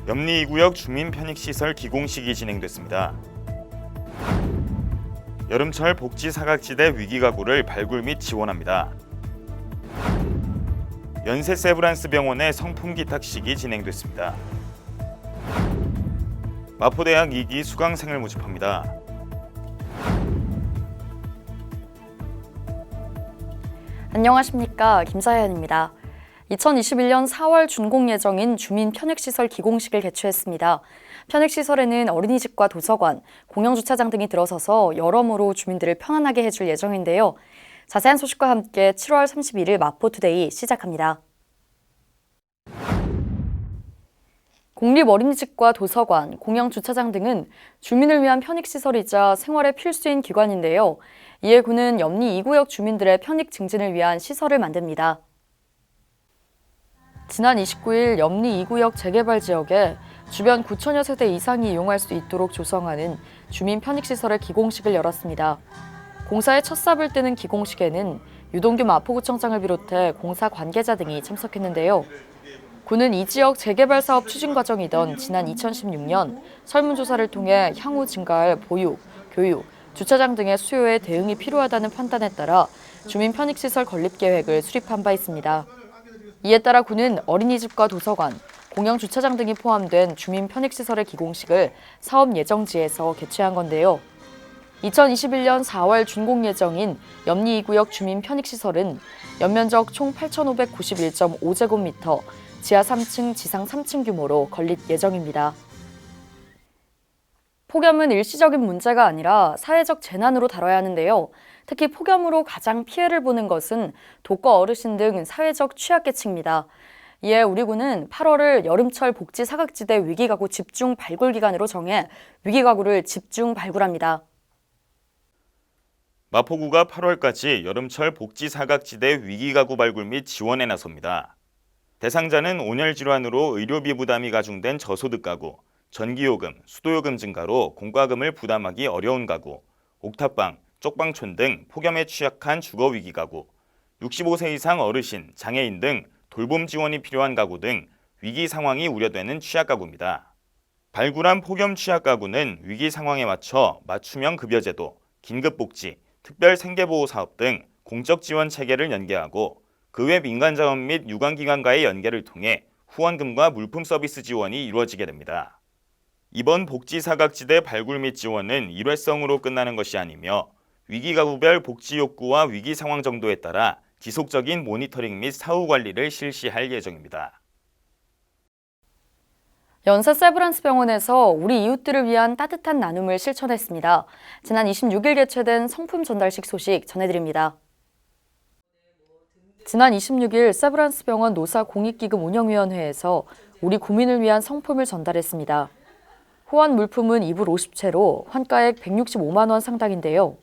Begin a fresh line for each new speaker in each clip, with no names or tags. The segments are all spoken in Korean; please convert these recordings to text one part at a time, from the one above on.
염리 2구역 주민 편익시설 기공식이 진행됐습니다. 여름철 복지 사각지대 위기가구를 발굴 및 지원합니다. 연세 세브란스 병원의 성품 기탁식이 진행됐습니다. 마포대학 2기 수강생을 모집합니다.
안녕하십니까, 김사연입니다. 2021년 4월 준공 예정인 주민 편익시설 기공식을 개최했습니다. 편익시설에는 어린이집과 도서관, 공영주차장 등이 들어서서 여러모로 주민들을 편안하게 해줄 예정인데요. 자세한 소식과 함께 7월 31일 마포투데이 시작합니다. 공립어린이집과 도서관, 공영주차장 등은 주민을 위한 편익시설이자 생활의 필수인 기관인데요. 이에 군은 염리 2구역 주민들의 편익 증진을 위한 시설을 만듭니다. 지난 29일 염리 2구역 재개발 지역에 주변 9천여 세대 이상이 이용할 수 있도록 조성하는 주민 편익시설의 기공식을 열었습니다. 공사의 첫 삽을 뜨는 기공식에는 유동규 마포구청장을 비롯해 공사 관계자 등이 참석했는데요. 군은 이 지역 재개발 사업 추진 과정이던 지난 2016년 설문조사를 통해 향후 증가할 보육, 교육, 주차장 등의 수요에 대응이 필요하다는 판단에 따라 주민 편익시설 건립 계획을 수립한 바 있습니다. 이에 따라 군은 어린이집과 도서관, 공영주차장 등이 포함된 주민 편익시설의 기공식을 사업 예정지에서 개최한 건데요. 2021년 4월 준공 예정인 염리 2구역 주민 편익시설은 연면적 총 8,591.5제곱미터, 지하 3층, 지상 3층 규모로 건립 예정입니다. 폭염은 일시적인 문제가 아니라 사회적 재난으로 다뤄야 하는데요. 특히 폭염으로 가장 피해를 보는 것은 독거 어르신 등 사회적 취약계층입니다. 이에 우리 군은 8월을 여름철 복지 사각지대 위기가구 집중 발굴 기간으로 정해 위기가구를 집중 발굴합니다.
마포구가 8월까지 여름철 복지 사각지대 위기가구 발굴 및 지원에 나섭니다. 대상자는 온열 질환으로 의료비 부담이 가중된 저소득 가구, 전기요금, 수도요금 증가로 공과금을 부담하기 어려운 가구, 옥탑방, 쪽방촌 등 폭염에 취약한 주거위기 가구, 65세 이상 어르신, 장애인 등 돌봄 지원이 필요한 가구 등 위기 상황이 우려되는 취약 가구입니다. 발굴한 폭염 취약 가구는 위기 상황에 맞춰 맞춤형 급여제도, 긴급복지, 특별 생계보호 사업 등 공적 지원 체계를 연계하고 그 외 민간자원 및 유관기관과의 연계를 통해 후원금과 물품 서비스 지원이 이루어지게 됩니다. 이번 복지 사각지대 발굴 및 지원은 일회성으로 끝나는 것이 아니며 위기가구별 복지 욕구와 위기 상황 정도에 따라 지속적인 모니터링 및 사후 관리를 실시할 예정입니다.
연세 세브란스 병원에서 우리 이웃들을 위한 따뜻한 나눔을 실천했습니다. 지난 26일 개최된 성품 전달식 소식 전해드립니다. 지난 26일 세브란스 병원 노사공익기금 운영위원회에서 우리 구민을 위한 성품을 전달했습니다. 후원 물품은 이불 50채로 환가액 165만 원 상당인데요.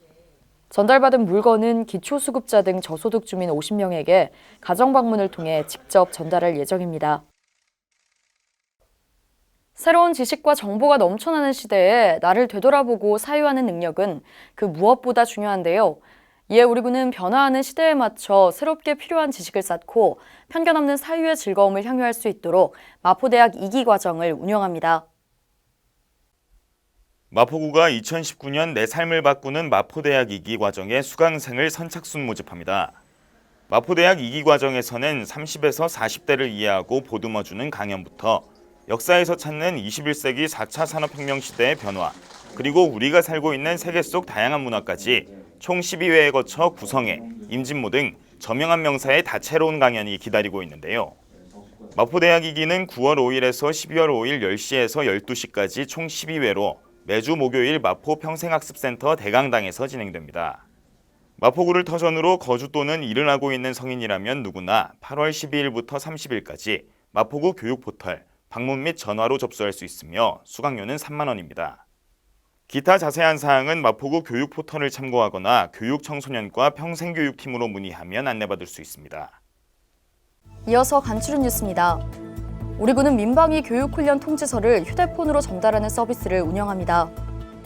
전달받은 물건은 기초수급자 등 저소득 주민 50명에게 가정방문을 통해 직접 전달할 예정입니다. 새로운 지식과 정보가 넘쳐나는 시대에 나를 되돌아보고 사유하는 능력은 그 무엇보다 중요한데요. 이에 우리 군은 변화하는 시대에 맞춰 새롭게 필요한 지식을 쌓고 편견 없는 사유의 즐거움을 향유할 수 있도록 마포대학 2기 과정을 운영합니다.
마포구가 2019년 내 삶을 바꾸는 마포대학 2기 과정의 수강생을 선착순 모집합니다. 마포대학 2기 과정에서는 30에서 40대를 이해하고 보듬어주는 강연부터 역사에서 찾는 21세기 4차 산업혁명 시대의 변화, 그리고 우리가 살고 있는 세계 속 다양한 문화까지 총 12회에 거쳐 구성회, 임진모 등 저명한 명사의 다채로운 강연이 기다리고 있는데요. 마포대학 2기는 9월 5일에서 12월 5일 10시에서 12시까지 총 12회로 매주 목요일 마포 평생학습센터 대강당에서 진행됩니다. 마포구를 터전으로 거주 또는 일을 하고 있는 성인이라면 누구나 8월 12일부터 30일까지 마포구 교육포털, 방문 및 전화로 접수할 수 있으며 수강료는 3만 원입니다. 기타 자세한 사항은 마포구 교육포털을 참고하거나 교육청소년과 평생교육팀으로 문의하면 안내받을 수 있습니다.
이어서 간추린 뉴스입니다. 우리 군은 민방위 교육훈련 통지서를 휴대폰으로 전달하는 서비스를 운영합니다.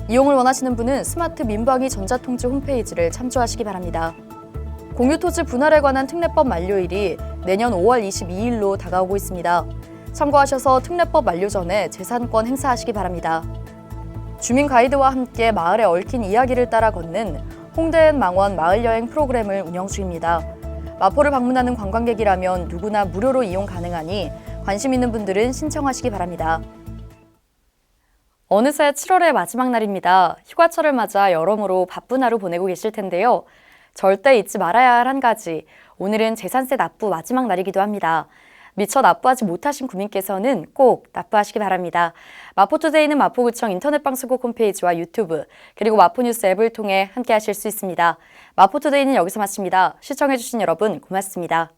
이용을 원하시는 분은 스마트 민방위 전자통지 홈페이지를 참조하시기 바랍니다. 공유토지 분할에 관한 특례법 만료일이 내년 5월 22일로 다가오고 있습니다. 참고하셔서 특례법 만료 전에 재산권 행사하시기 바랍니다. 주민 가이드와 함께 마을에 얽힌 이야기를 따라 걷는 홍대앤망원 마을여행 프로그램을 운영 중입니다. 마포를 방문하는 관광객이라면 누구나 무료로 이용 가능하니 관심 있는 분들은 신청하시기 바랍니다. 어느새 7월의 마지막 날입니다. 휴가철을 맞아 여러모로 바쁜 하루 보내고 계실 텐데요. 절대 잊지 말아야 할 한 가지, 오늘은 재산세 납부 마지막 날이기도 합니다. 미처 납부하지 못하신 구민께서는 꼭 납부하시기 바랍니다. 마포투데이는 마포구청 인터넷 방송국 홈페이지와 유튜브, 그리고 마포뉴스 앱을 통해 함께 하실 수 있습니다. 마포투데이는 여기서 마칩니다. 시청해주신 여러분 고맙습니다.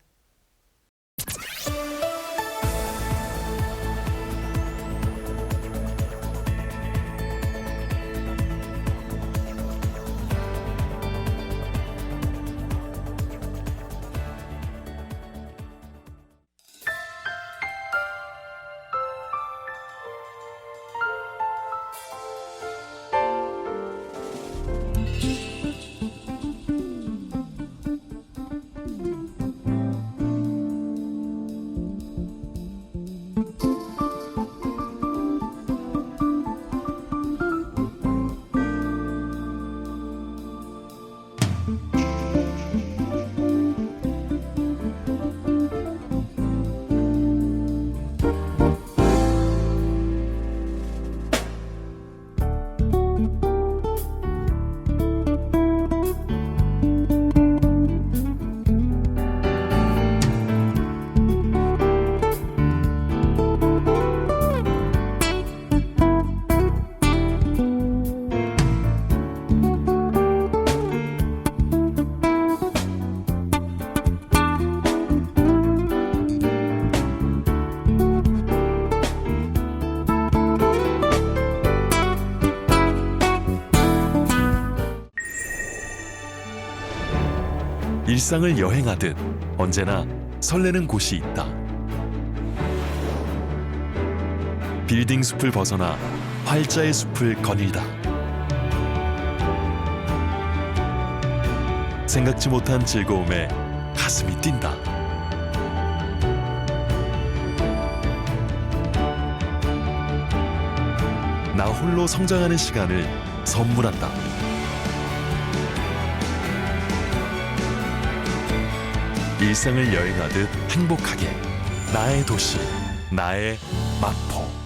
일상을 여행하듯 언제나 설레는 곳이 있다. 빌딩 숲을 벗어나 활자의 숲을 거닐다. 생각지 못한 즐거움에 가슴이 뛴다. 나 홀로 성장하는 시간을 선물한다. 일상을 여행하듯 행복하게 나의 도시, 나의 마포.